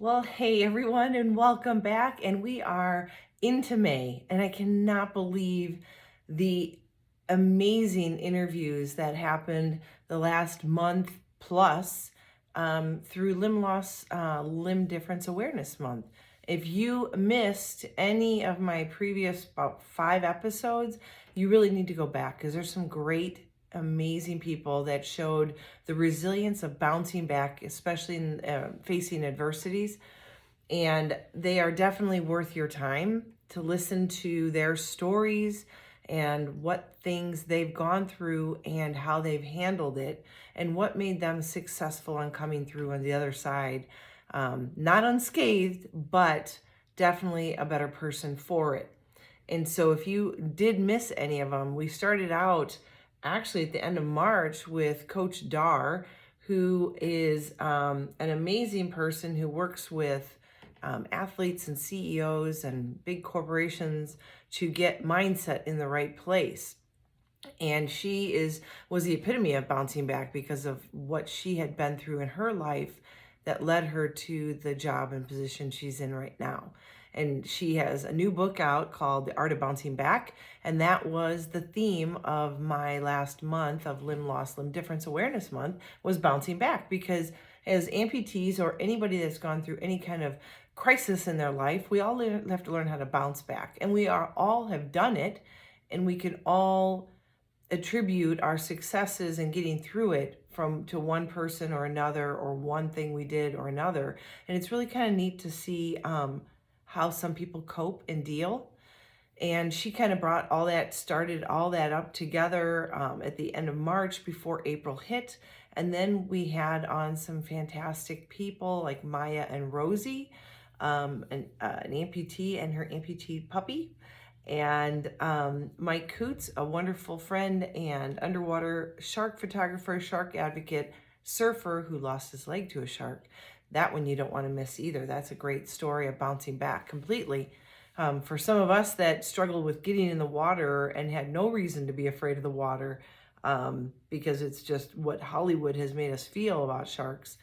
Well, hey everyone, and welcome back. And we are into May, and I cannot believe the amazing interviews that happened the last month plus through Limb Loss, Limb Difference Awareness Month. If you missed any of my previous about 5 episodes, you really need to go back because there's some great amazing people that showed the resilience of bouncing back, especially in facing adversities. And they are definitely worth your time to listen to their stories and what things they've gone through and how they've handled it and what made them successful on coming through on the other side. Not unscathed, but definitely a better person for it. And so if you did miss any of them, we started out actually at the end of March with Coach Dar, who is an amazing person who works with athletes and CEOs and big corporations to get mindset in the right place. And was the epitome of bouncing back because of what she had been through in her life that led her to the job and position she's in right now. And she has a new book out called The Art of Bouncing Back. And that was the theme of my last month of Limb Loss, Limb Difference Awareness Month, was bouncing back. Because as amputees or anybody that's gone through any kind of crisis in their life, we all have to learn how to bounce back. And all have done it. And we can all attribute our successes in getting through it to one person or another, or one thing we did or another. And it's really kind of neat to see how some people cope and deal. And she kind of started all that up together at the end of March before April hit. And then we had on some fantastic people like Maya and Rosie, an amputee and her amputee puppy. And Mike Coots, a wonderful friend and underwater shark photographer, shark advocate, surfer who lost his leg to a shark. That one you don't want to miss either. That's a great story of bouncing back completely. For some of us that struggled with getting in the water and had no reason to be afraid of the water, because it's just what Hollywood has made us feel about sharks,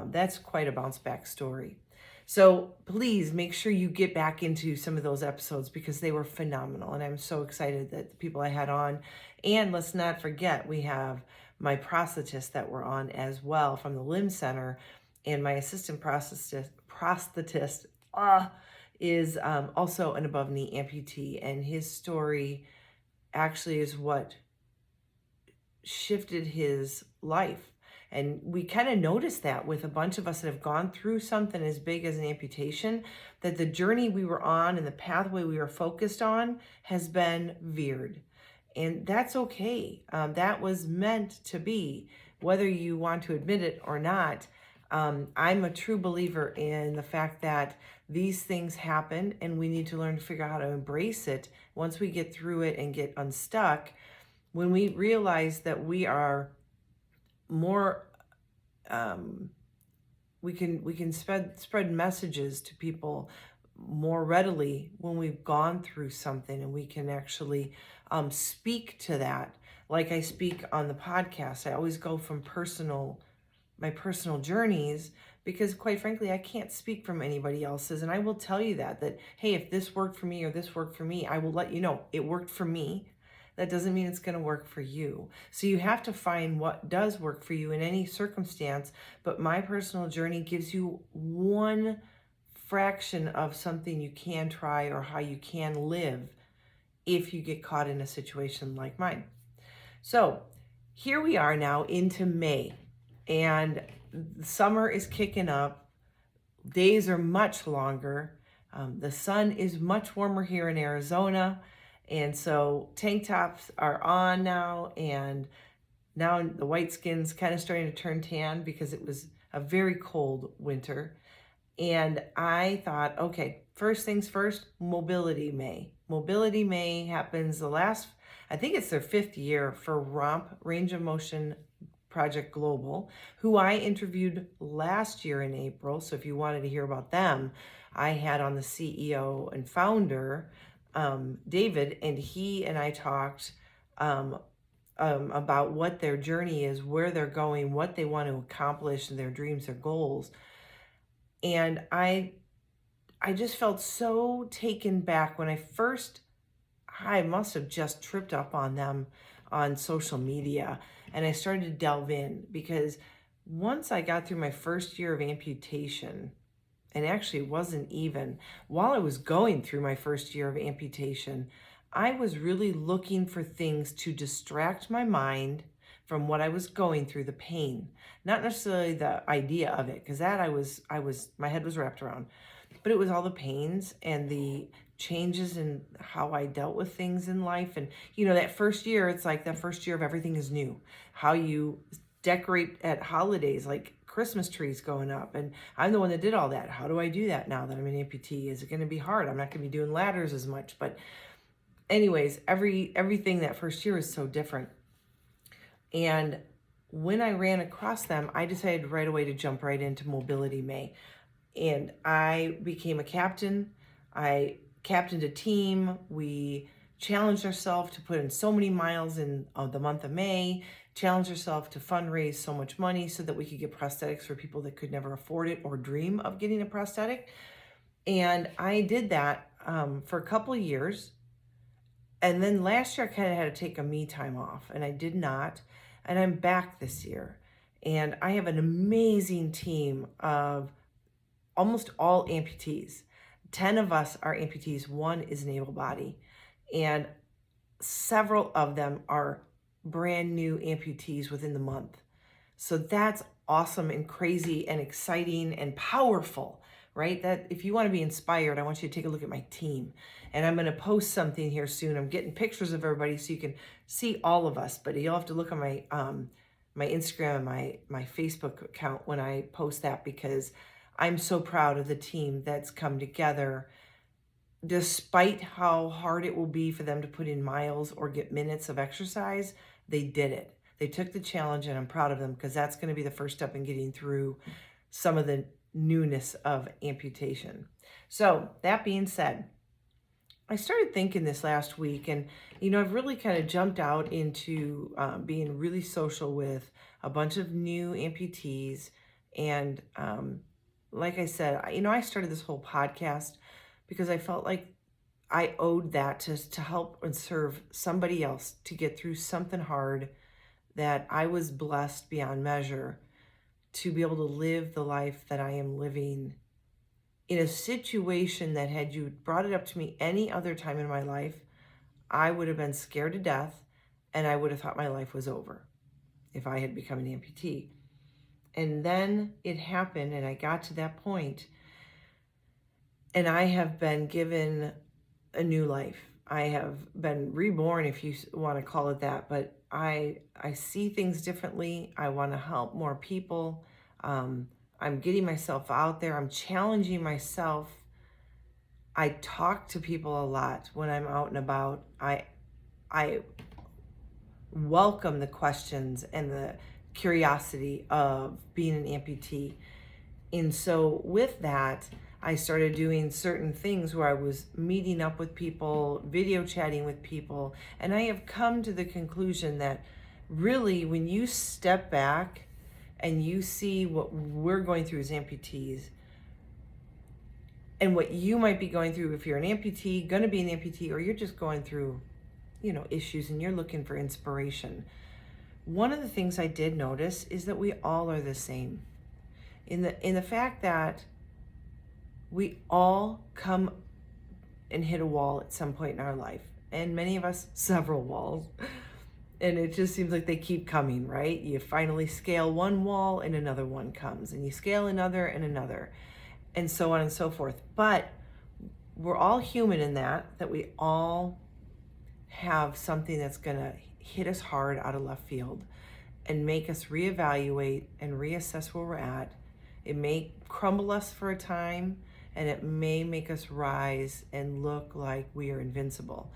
that's quite a bounce back story. So please make sure you get back into some of those episodes because they were phenomenal. And I'm so excited that the people I had on. And let's not forget, we have my prosthetists that were on as well from the Limb Center. And my assistant prosthetist is also an above knee amputee. And his story actually is what shifted his life. And we kind of noticed that with a bunch of us that have gone through something as big as an amputation, that the journey we were on and the pathway we were focused on has been veered. And that's okay. That was meant to be, whether you want to admit it or not. I'm a true believer in the fact that these things happen and we need to learn to figure out how to embrace it once we get through it and get unstuck. When we realize that we are more, we can spread messages to people more readily when we've gone through something, and we can actually speak to that. Like I speak on the podcast, I always go from my personal journeys, because quite frankly, I can't speak from anybody else's. And I will tell you that, hey, if this worked for me or this worked for me, I will let you know it worked for me. That doesn't mean it's going to work for you. So you have to find what does work for you in any circumstance. But my personal journey gives you one fraction of something you can try or how you can live if you get caught in a situation like mine. So here we are now into May, and summer is kicking up. Days are much longer. The sun is much warmer here in Arizona. And so tank tops are on now, and now the white skin's kind of starting to turn tan because it was a very cold winter. And I thought, okay, first things first, Mobility May. Mobility May happens I think it's their 5th year for ROMP, Range of Motion Project Global, who I interviewed last year in April. So if you wanted to hear about them, I had on the CEO and founder, David, and he and I talked about what their journey is, where they're going, what they want to accomplish, and their dreams, their goals. And I just felt so taken back when I must have just tripped up on them on social media, and I started to delve in because once I got through my first year of amputation, and actually it wasn't even while I was going through my first year of amputation, I was really looking for things to distract my mind from what I was going through, the pain, not necessarily the idea of it, because that my head was wrapped around, but it was all the pains and the changes in how I dealt with things in life. And, that first year, it's like that first year of everything is new. How you decorate at holidays, like Christmas trees going up. And I'm the one that did all that. How do I do that now that I'm an amputee? Is it going to be hard? I'm not going to be doing ladders as much. But anyways, everything that first year is so different. And when I ran across them, I decided right away to jump right into Mobility May. And I became a captain. I captained a team. We challenged ourselves to put in so many miles in the month of May, challenged ourselves to fundraise so much money so that we could get prosthetics for people that could never afford it or dream of getting a prosthetic. And I did that for a couple of years. And then last year I kind of had to take a me time off, and I did not. And I'm back this year. And I have an amazing team of almost all amputees. 10 of us are amputees, one is an able body, and several of them are brand new amputees within the month. So that's awesome and crazy and exciting and powerful, right? That if you want to be inspired, I want you to take a look at my team. And I'm going to post something here soon. I'm getting pictures of everybody so you can see all of us, but you'll have to look on my Instagram and my Facebook account when I post that, because I'm so proud of the team that's come together. Despite how hard it will be for them to put in miles or get minutes of exercise, they did it. They took the challenge, and I'm proud of them, because that's going to be the first step in getting through some of the newness of amputation. So that being said, I started thinking this last week, and I've really kind of jumped out into being really social with a bunch of new amputees. And like I said, I started this whole podcast because I felt like I owed that to help and serve somebody else to get through something hard that I was blessed beyond measure to be able to live the life that I am living in a situation that, had you brought it up to me any other time in my life, I would have been scared to death, and I would have thought my life was over if I had become an amputee. And then it happened, and I got to that point, and I have been given a new life. I have been reborn, if you want to call it that, but I see things differently. I want to help more people. I'm getting myself out there. I'm challenging myself. I talk to people a lot when I'm out and about. I welcome the questions and the curiosity of being an amputee. And so with that, I started doing certain things where I was meeting up with people, video chatting with people, and I have come to the conclusion that really, when you step back and you see what we're going through as amputees, and what you might be going through if you're an amputee, going to be an amputee, or you're just going through, issues and you're looking for inspiration. One of the things I did notice is that we all are the same. In the fact that we all come and hit a wall at some point in our life, and many of us several walls, and it just seems like they keep coming, right? You finally scale one wall and another one comes, and you scale another and another, and so on and so forth. But we're all human in that we all have something that's going to hit us hard out of left field and make us reevaluate and reassess where we're at. It may crumble us for a time, and it may make us rise and look like we are invincible.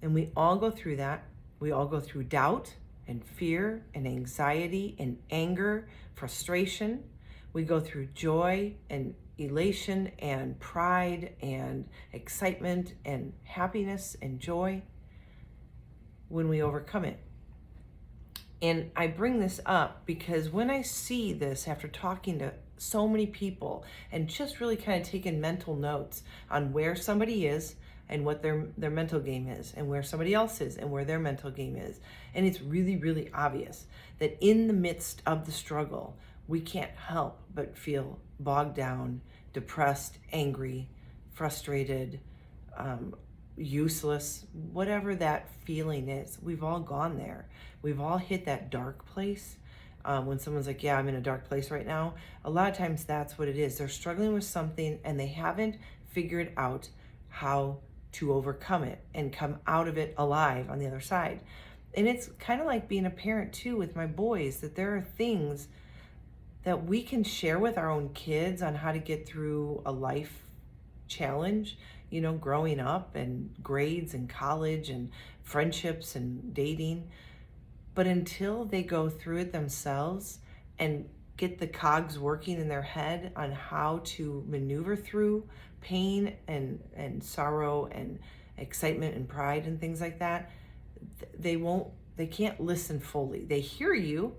And we all go through that. We all go through doubt and fear and anxiety and anger, frustration. We go through joy and elation and pride and excitement and happiness and joy when we overcome it. And I bring this up because when I see this after talking to so many people and just really kind of taking mental notes on where somebody is and what their mental game is, and where somebody else is and where their mental game is. And it's really, really obvious that in the midst of the struggle, we can't help but feel bogged down, depressed, angry, frustrated, useless, whatever that feeling is. We've all gone there. We've all hit that dark place. When someone's like, yeah, I'm in a dark place right now, a lot of times that's what it is. They're struggling with something and they haven't figured out how to overcome it and come out of it alive on the other side. And it's kind of like being a parent too with my boys, that there are things that we can share with our own kids on how to get through a life challenge, growing up, and grades and college and friendships and dating. But until they go through it themselves and get the cogs working in their head on how to maneuver through pain and sorrow and excitement and pride and things like that, they can't listen fully. They hear you.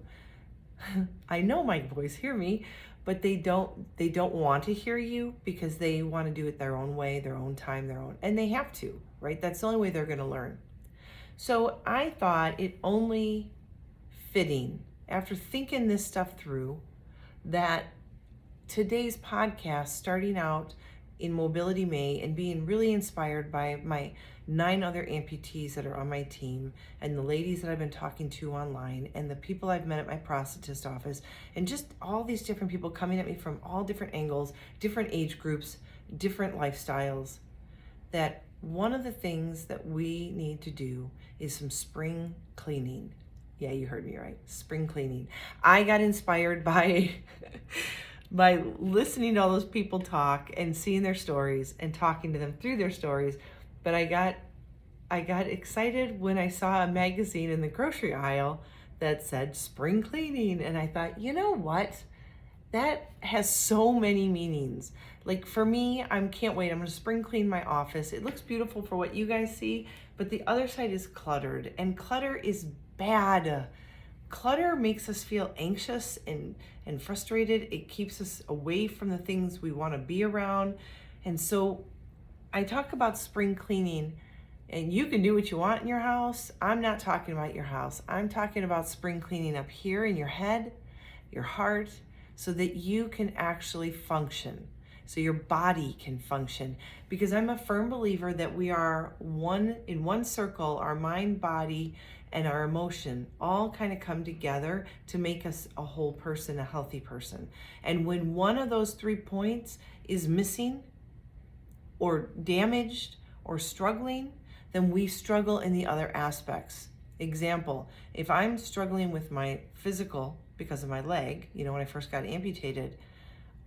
I know my boys hear me, but they don't want to hear you because they want to do it their own way, their own time, and they have to, right? That's the only way they're going to learn. So I thought it only fitting, after thinking this stuff through, that today's podcast, starting out in Mobility May and being really inspired by my 9 other amputees that are on my team, and the ladies that I've been talking to online, and the people I've met at my prosthetist office, and just all these different people coming at me from all different angles, different age groups, different lifestyles, that one of the things that we need to do is some spring cleaning. Yeah, you heard me right. Spring cleaning. I got inspired by by listening to all those people talk and seeing their stories and talking to them through their stories. But I got excited when I saw a magazine in the grocery aisle that said spring cleaning, and I thought, you know what? That has so many meanings. Like for me, I can't wait. I'm going to spring clean my office. It looks beautiful for what you guys see, but the other side is cluttered, and clutter is bad. Clutter makes us feel anxious and frustrated. It keeps us away from the things we want to be around. And so I talk about spring cleaning, and you can do what you want in your house. I'm not talking about your house. I'm talking about spring cleaning up here in your head, your heart, so that you can actually function, so your body can function. Because I'm a firm believer that we are one in one circle, our mind, body, and our emotion all kind of come together to make us a whole person, a healthy person. And when one of those 3 points is missing or damaged or struggling, then we struggle in the other aspects. Example, if I'm struggling with my physical because of my leg, when I first got amputated,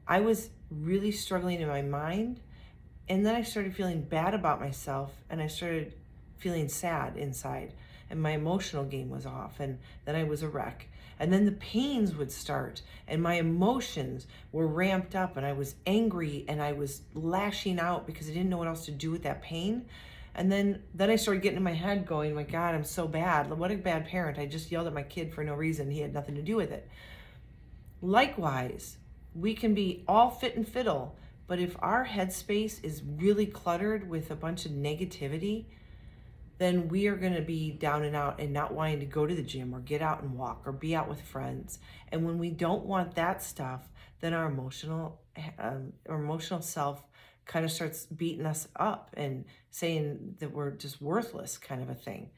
I was really struggling in my mind, and then I started feeling bad about myself, and I started feeling sad inside, and my emotional game was off, and then I was a wreck. And then the pains would start, and my emotions were ramped up, and I was angry, and I was lashing out because I didn't know what else to do with that pain. And then I started getting in my head going, my God, I'm so bad. What a bad parent. I just yelled at my kid for no reason. He had nothing to do with it. Likewise, we can be all fit and fiddle, but if our headspace is really cluttered with a bunch of negativity, then we are going to be down and out and not wanting to go to the gym or get out and walk or be out with friends. And when we don't want that stuff, then our emotional self kind of starts beating us up and saying that we're just worthless, kind of a thing.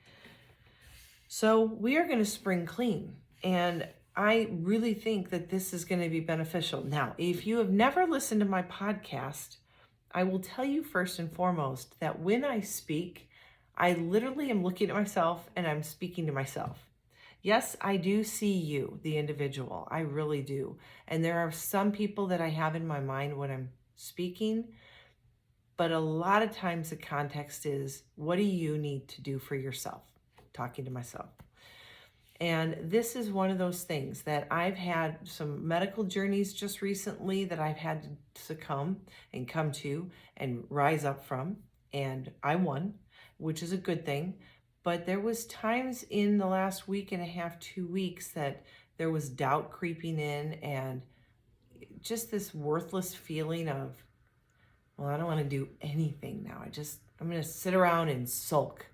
So we are going to spring clean, and I really think that this is going to be beneficial. Now, if you have never listened to my podcast, I will tell you first and foremost that when I speak, I literally am looking at myself and I'm speaking to myself. Yes, I do see you, the individual. I really do. And there are some people that I have in my mind when I'm speaking, but a lot of times the context is, what do you need to do for yourself? Talking to myself. And this is one of those things that I've had some medical journeys just recently that I've had to succumb and come to and rise up from. And I won, which is a good thing. But there was times in the last week and a half, 2 weeks, that there was doubt creeping in and just this worthless feeling of, well, I don't want to do anything now. I'm going to sit around and sulk,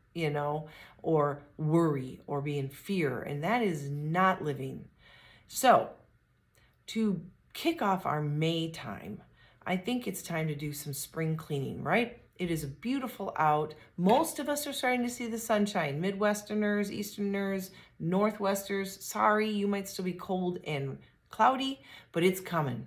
or worry or be in fear. And that is not living. So, to kick off our May time, I think it's time to do some spring cleaning, right? It is beautiful out. Most of us are starting to see the sunshine. Midwesterners, Easterners, Northwesters, sorry, you might still be cold and cloudy, but it's coming.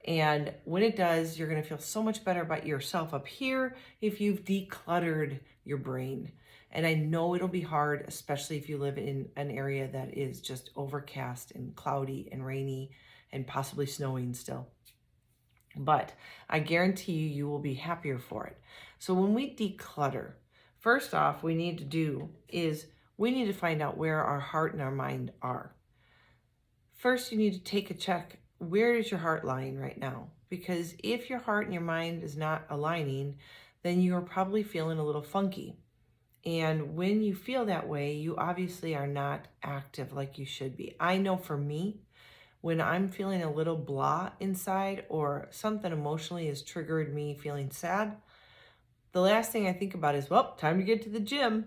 And when it does, you're going to feel so much better about yourself up here if you've decluttered your brain. And I know it'll be hard, especially if you live in an area that is just overcast and cloudy and rainy and possibly snowing still. But I guarantee you will be happier for it. So when we declutter, first off, we need to find out where our heart and our mind are. First, you need to take a check. Where is your heart lying right now? Because if your heart and your mind is not aligning, then you are probably feeling a little funky. And when you feel that way, you obviously are not active like you should be. I know for me, when I'm feeling a little blah inside or something emotionally has triggered me feeling sad, the last thing I think about is, well, time to get to the gym.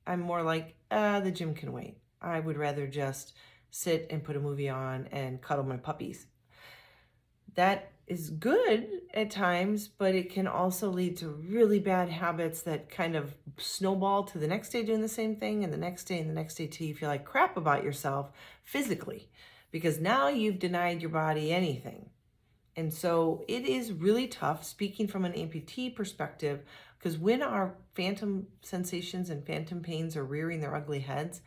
I'm more like, the gym can wait. I would rather just sit and put a movie on and cuddle my puppies. That is good at times, but it can also lead to really bad habits that kind of snowball to the next day doing the same thing, and the next day and the next day, till you feel like crap about yourself physically, because now you've denied your body anything. And so it is really tough, speaking from an amputee perspective, because when our phantom sensations and phantom pains are rearing their ugly heads,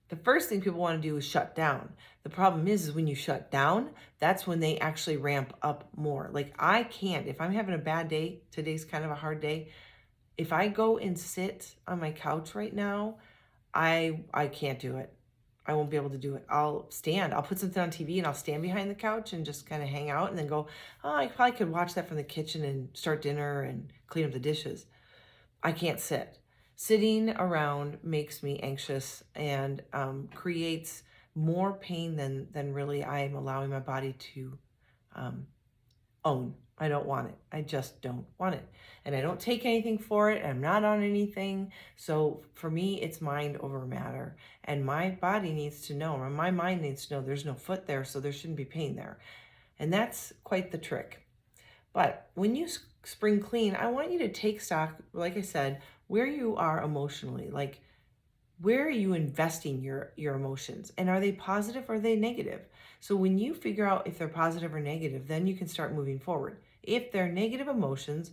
the first thing people want to do is shut down. The problem is when you shut down, that's when they actually ramp up more. Like, I can't, if I'm having a bad day, today's kind of a hard day, if I go and sit on my couch right now, I can't do it. I won't be able to do it. I'll put something on TV and I'll stand behind the couch and just kind of hang out and then go, oh, I probably could watch that from the kitchen and start dinner and clean up the dishes. I can't sit. Sitting around makes me anxious and creates more pain than really I am allowing my body to own. I don't want it. I just don't want it. And I don't take anything for it. I'm not on anything. So for me, it's mind over matter. And my body needs to know, or my mind needs to know, there's no foot there, so there shouldn't be pain there. And that's quite the trick. But when you spring clean, I want you to take stock, like I said, where you are emotionally. Like, where are you investing your emotions? And are they positive or are they negative? So when you figure out if they're positive or negative, then you can start moving forward. If they're negative emotions,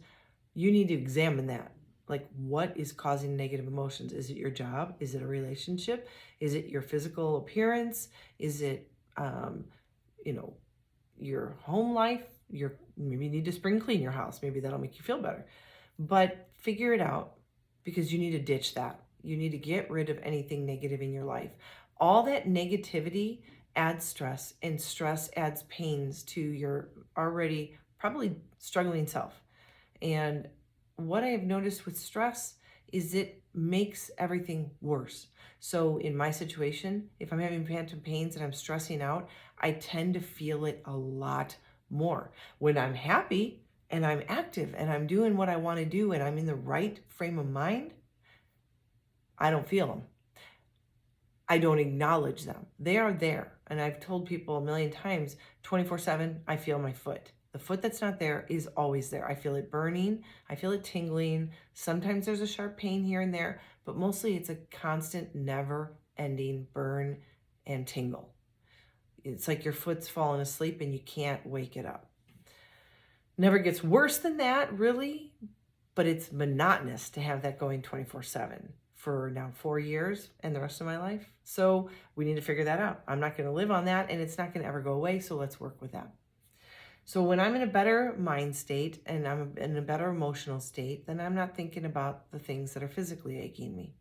you need to examine that. Like, what is causing negative emotions? Is it your job? Is it a relationship? Is it your physical appearance? Is it, your home life? Maybe you need to spring clean your house. Maybe that'll make you feel better. But figure it out, because you need to ditch that. You need to get rid of anything negative in your life. All that negativity adds stress, and stress adds pains to your already probably struggling self. And what I have noticed with stress is it makes everything worse. So in my situation, if I'm having phantom pains and I'm stressing out, I tend to feel it a lot more. When I'm happy and I'm active and I'm doing what I want to do and I'm in the right frame of mind, I don't feel them. I don't acknowledge them. They are there. And I've told people a million times, 24/7, I feel my foot. The foot that's not there is always there. I feel it burning. I feel it tingling. Sometimes there's a sharp pain here and there, but mostly it's a constant, never-ending burn and tingle. It's like your foot's falling asleep and you can't wake it up. Never gets worse than that, really, but it's monotonous to have that going 24/7 for now 4 years and the rest of my life. So we need to figure that out. I'm not going to live on that, and it's not going to ever go away, so let's work with that. So when I'm in a better mind state and I'm in a better emotional state, then I'm not thinking about the things that are physically aching me.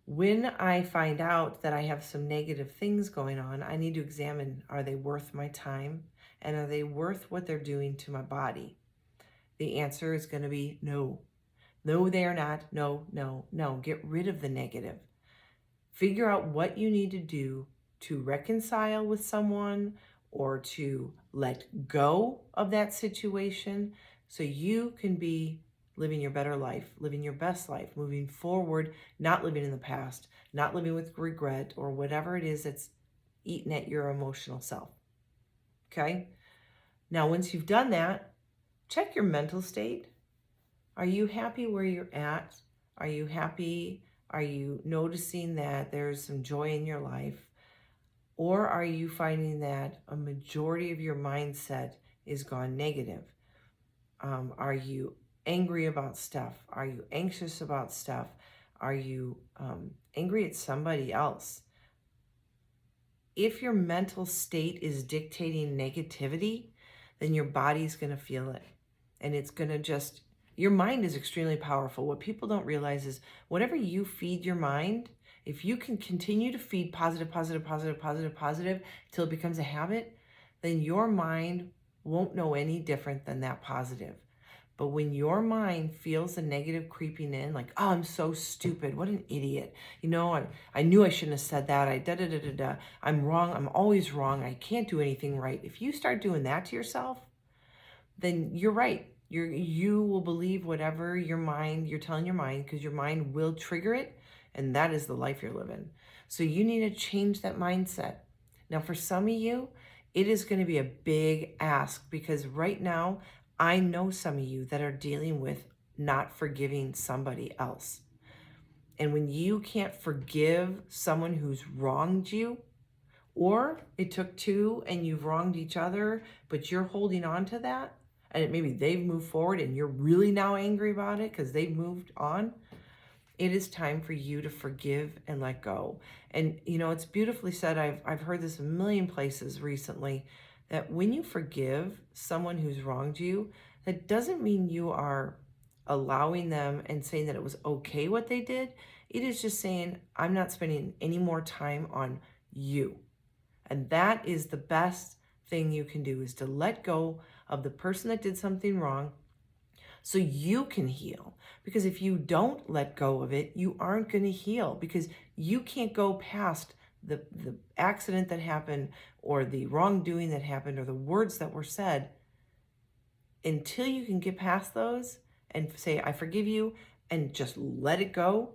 When I find out that I have some negative things going on, I need to examine, are they worth my time? And are they worth what they're doing to my body? The answer is going to be no. No, they are not. No, no, no. Get rid of the negative. Figure out what you need to do to reconcile with someone or to let go of that situation so you can be living your better life, living your best life, moving forward, not living in the past, not living with regret or whatever it is that's eating at your emotional self. Okay? Now, once you've done that, check your mental state. Are you happy where you're at? Are you happy? Are you noticing that there's some joy in your life? Or are you finding that a majority of your mindset is gone negative? Are you angry about stuff? Are you anxious about stuff? Are you angry at somebody else? If your mental state is dictating negativity, then your body's going to feel it. And it's going to just, your mind is extremely powerful. What people don't realize is whatever you feed your mind, if you can continue to feed positive, positive, positive, positive, positive till it becomes a habit, then your mind won't know any different than that positive. But when your mind feels the negative creeping in, like, oh, I'm so stupid. What an idiot. I knew I shouldn't have said that. I'm wrong. I'm always wrong. I can't do anything right. If you start doing that to yourself, then you're right. You will believe whatever you're telling your mind, because your mind will trigger it. And that is the life you're living. So you need to change that mindset. Now, for some of you, it is going to be a big ask, because right now, I know some of you that are dealing with not forgiving somebody else. And when you can't forgive someone who's wronged you, or it took two and you've wronged each other, but you're holding on to that, and maybe they've moved forward and you're really now angry about it because they've moved on, it is time for you to forgive and let go. And it's beautifully said. I've heard this a million places recently, that when you forgive someone who's wronged you, that doesn't mean you are allowing them and saying that it was okay what they did. It is just saying, I'm not spending any more time on you. And that is the best thing you can do, is to let go of the person that did something wrong so you can heal. Because if you don't let go of it, you aren't going to heal, because you can't go past the accident that happened, or the wrongdoing that happened, or the words that were said, until you can get past those and say, I forgive you, and just let it go.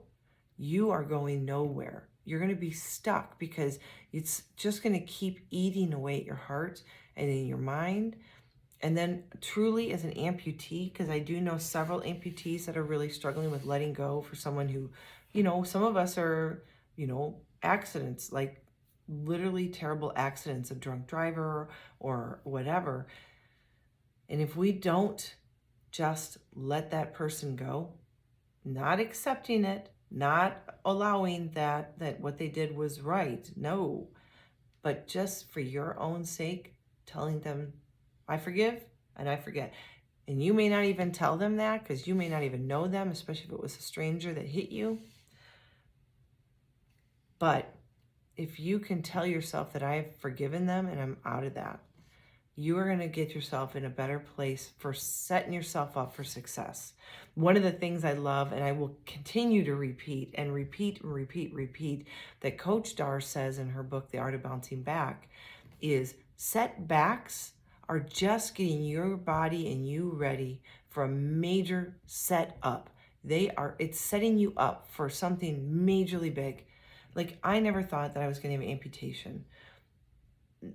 You are going nowhere. You're going to be stuck, because it's just going to keep eating away at your heart and in your mind. And then truly, as an amputee, because I do know several amputees that are really struggling with letting go, for someone who, some of us are, accidents, like literally terrible accidents, a drunk driver or whatever. And if we don't just let that person go, not accepting it, not allowing that what they did was right, no, but just for your own sake, telling them, I forgive and I forget. And you may not even tell them that, because you may not even know them, especially if it was a stranger that hit you. But if you can tell yourself that I've forgiven them and I'm out of that, you are going to get yourself in a better place for setting yourself up for success. One of the things I love, and I will continue to repeat and repeat and repeat, that Coach Dar says in her book, The Art of Bouncing Back, is setbacks are just getting your body and you ready for a major setup. It's setting you up for something majorly big. Like, I never thought that I was going to have an amputation,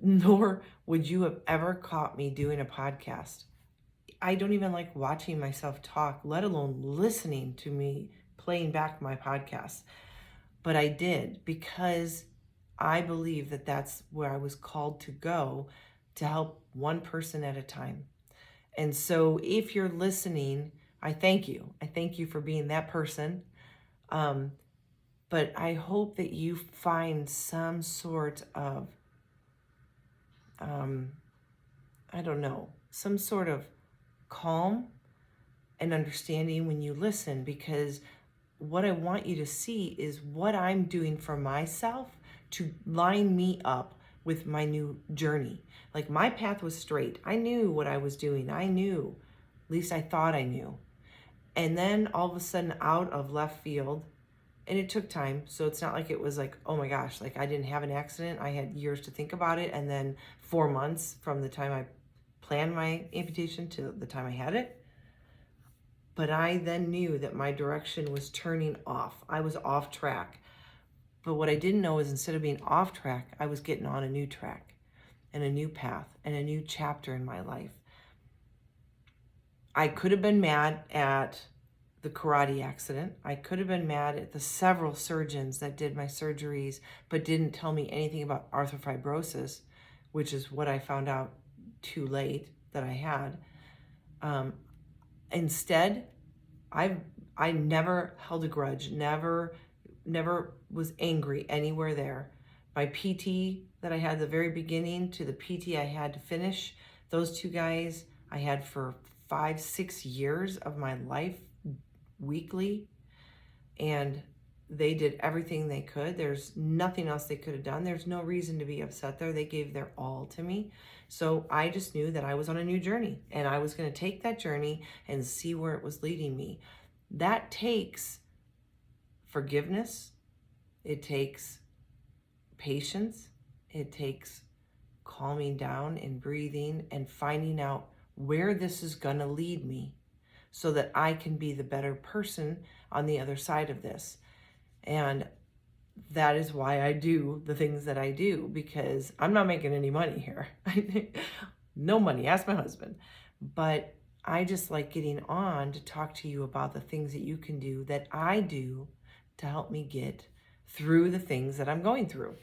nor would you have ever caught me doing a podcast. I don't even like watching myself talk, let alone listening to me playing back my podcast. But I did, because I believe that that's where I was called to go, to help one person at a time. And so if you're listening, I thank you. I thank you for being that person. But I hope that you find some sort of, some sort of calm and understanding when you listen, because what I want you to see is what I'm doing for myself to line me up with my new journey. Like, my path was straight. I knew what I was doing. I knew, at least I thought I knew. And then all of a sudden, out of left field, and it took time. So it's not like it was like, oh my gosh, like I didn't have an accident. I had years to think about it. And then 4 months from the time I planned my amputation to the time I had it. But I then knew that my direction was turning off. I was off track. But what I didn't know is instead of being off track, I was getting on a new track and a new path and a new chapter in my life. I could have been mad at the karate accident. I could have been mad at the several surgeons that did my surgeries but didn't tell me anything about arthrofibrosis, which is what I found out too late that I had. Instead, I never held a grudge, never was angry anywhere there. My PT that I had at the very beginning to the PT I had to finish, those two guys I had for 5-6 years of my life weekly, and they did everything they could. There's nothing else they could have done. There's no reason to be upset there. They gave their all to me. So I just knew that I was on a new journey, and I was going to take that journey and see where it was leading me. That takes forgiveness. It takes patience. It takes calming down and breathing and finding out where this is going to lead me so that I can be the better person on the other side of this. And that is why I do the things that I do, because I'm not making any money here. No money, ask my husband. But I just like getting on to talk to you about the things that you can do, that I do, to help me get through the things that I'm going through.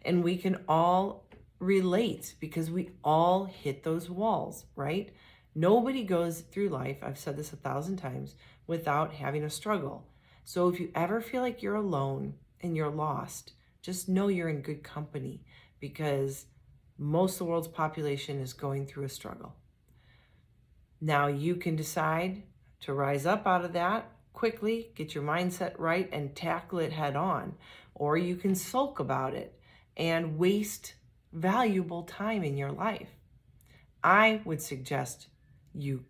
And we can all relate because we all hit those walls, right? Nobody goes through life, I've said this 1,000 times, without having a struggle. So if you ever feel like you're alone and you're lost, just know you're in good company, because most of the world's population is going through a struggle. Now you can decide to rise up out of that quickly, get your mindset right, and tackle it head on. Or you can sulk about it and waste valuable time in your life. I would suggest you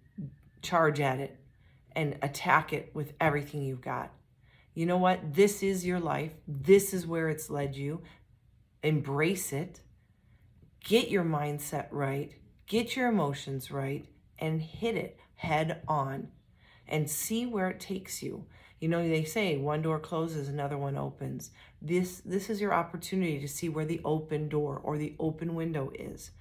charge at it and attack it with everything you've got. You know what? This is your life. This is where it's led you. Embrace it. Get your mindset right. Get your emotions right, and hit it head on and see where it takes you. You know, they say one door closes, another one opens. This is your opportunity to see where the open door or the open window is.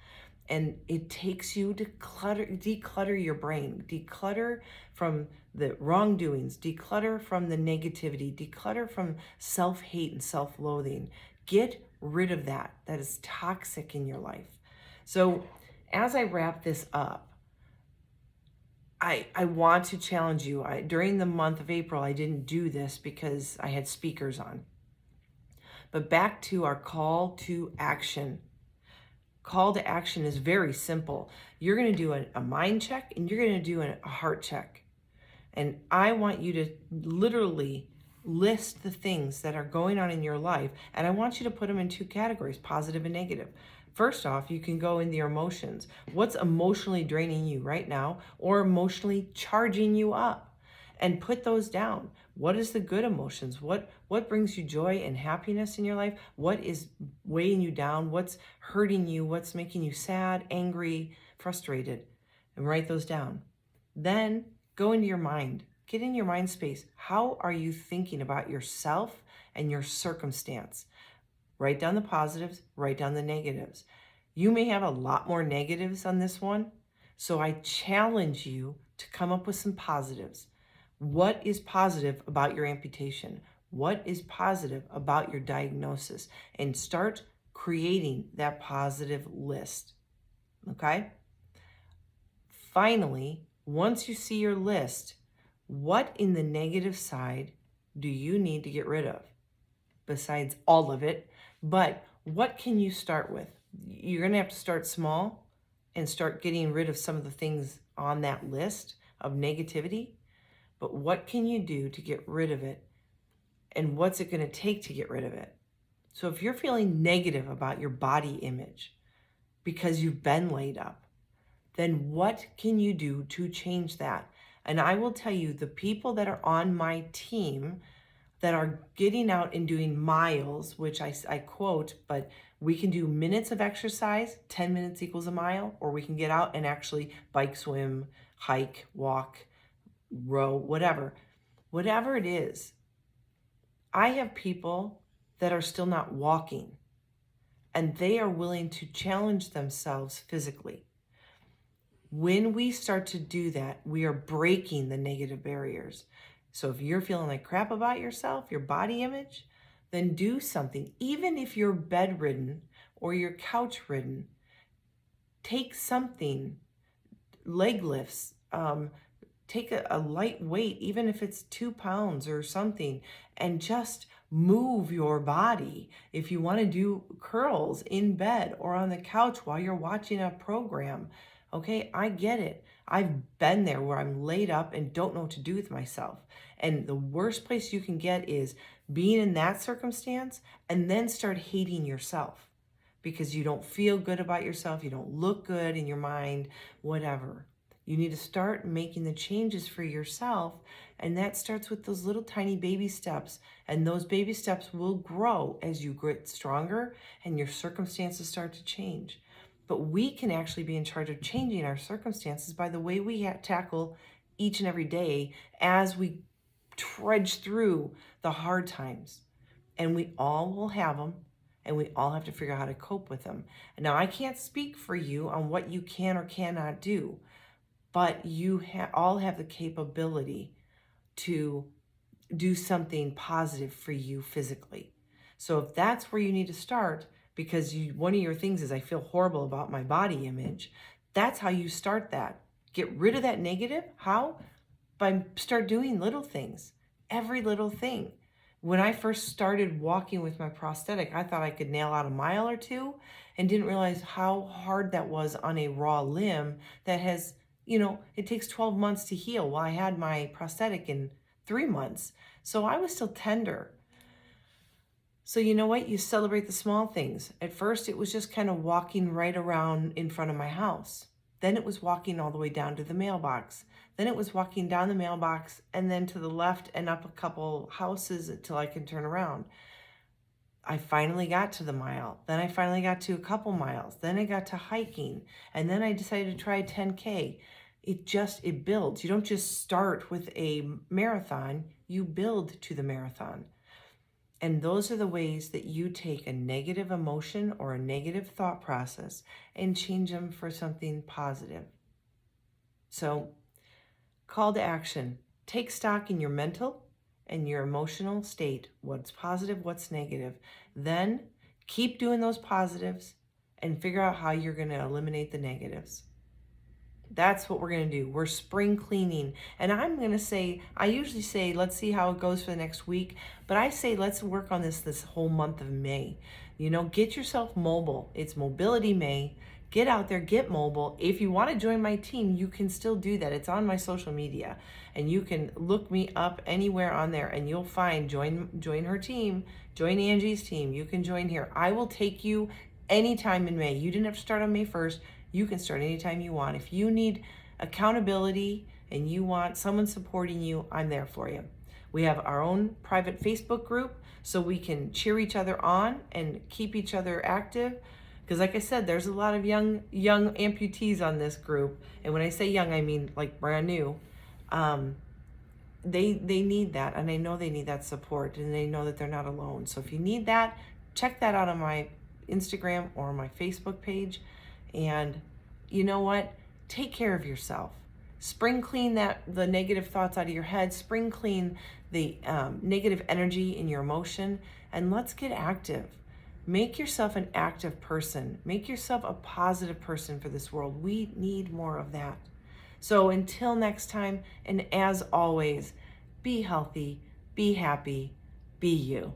And it takes you to declutter your brain, declutter from the wrongdoings, declutter from the negativity, declutter from self-hate and self-loathing. Get rid of that. That is toxic in your life. So as I wrap this up, I want to challenge you. During the month of April, I didn't do this because I had speakers on. But back to our call to action. Call to action is very simple. You're going to do a mind check and you're going to do a heart check. And I want you to literally list the things that are going on in your life. And I want you to put them in 2 categories, positive and negative. First off, you can go into your emotions. What's emotionally draining you right now or emotionally charging you up? And put those down. What is the good emotions? What brings you joy and happiness in your life? What is weighing you down? What's hurting you? What's making you sad, angry, frustrated? And write those down. Then go into your mind. Get in your mind space. How are you thinking about yourself and your circumstance? Write down the positives, write down the negatives. You may have a lot more negatives on this one, so I challenge you to come up with some positives. What is positive about your amputation? What is positive about your diagnosis? And start creating that positive list, okay? Finally, once you see your list, what in the negative side do you need to get rid of? Besides all of it, but what can you start with? You're going to have to start small and start getting rid of some of the things on that list of negativity. But what can you do to get rid of it? And what's it going to take to get rid of it? So if you're feeling negative about your body image because you've been laid up, then what can you do to change that? And I will tell you, the people that are on my team that are getting out and doing miles, which I quote, but we can do minutes of exercise, 10 minutes equals a mile, or we can get out and actually bike, swim, hike, walk, row, whatever it is. I have people that are still not walking, and they are willing to challenge themselves physically. When we start to do that, we are breaking the negative barriers. So if you're feeling like crap about yourself, your body image, then do something. Even if you're bedridden or you're couch ridden, take something, leg lifts, take a light weight, even if it's 2 pounds or something, and just move your body. If you want to do curls in bed or on the couch while you're watching a program, okay, I get it. I've been there where I'm laid up and don't know what to do with myself. And the worst place you can get is being in that circumstance and then start hating yourself because you don't feel good about yourself, you don't look good in your mind, whatever. You need to start making the changes for yourself, and that starts with those little tiny baby steps, and those baby steps will grow as you get stronger and your circumstances start to change. But we can actually be in charge of changing our circumstances by the way we tackle each and every day as we trudge through the hard times. And we all will have them, and we all have to figure out how to cope with them. Now, I can't speak for you on what you can or cannot do, but you all have the capability to do something positive for you physically. So if that's where you need to start, because one of your things is I feel horrible about my body image, that's how you start that. Get rid of that negative. How? By start doing little things, every little thing. When I first started walking with my prosthetic, I thought I could nail out a mile or two and didn't realize how hard that was on a raw limb that has, it takes 12 months to heal. Well, I had my prosthetic in 3 months. So I was still tender. So you know what? You celebrate the small things. At first, it was just kind of walking right around in front of my house. Then it was walking all the way down to the mailbox. Then it was walking down the mailbox and then to the left and up a couple houses until I could turn around. I finally got to the mile. Then I finally got to a couple miles. Then I got to hiking. And then I decided to try a 10K. It builds. You don't just start with a marathon, you build to the marathon. And those are the ways that you take a negative emotion or a negative thought process and change them for something positive. So, call to action. Take stock in your mental and your emotional state. What's positive, what's negative. Then keep doing those positives and figure out how you're going to eliminate the negatives. That's what we're going to do. We're spring cleaning. And I'm going to say, I usually say, let's see how it goes for the next week. But I say, let's work on this whole month of May. Get yourself mobile. It's Mobility May. Get out there, get mobile. If you want to join my team, you can still do that. It's on my social media. And you can look me up anywhere on there and you'll find join her team, join Angie's team. You can join here. I will take you anytime in May. You didn't have to start on May 1st. You can start anytime you want. If you need accountability and you want someone supporting you, I'm there for you. We have our own private Facebook group so we can cheer each other on and keep each other active. Because like I said, there's a lot of young amputees on this group. And when I say young, I mean like brand new. They need that, and I know they need that support, and they know that they're not alone. So if you need that, check that out on my Instagram or my Facebook page. And you know what? Take care of yourself. Spring clean the negative thoughts out of your head. Spring clean the negative energy in your emotion. And let's get active. Make yourself an active person. Make yourself a positive person for this world. We need more of that. So until next time, and as always, be healthy, be happy, be you.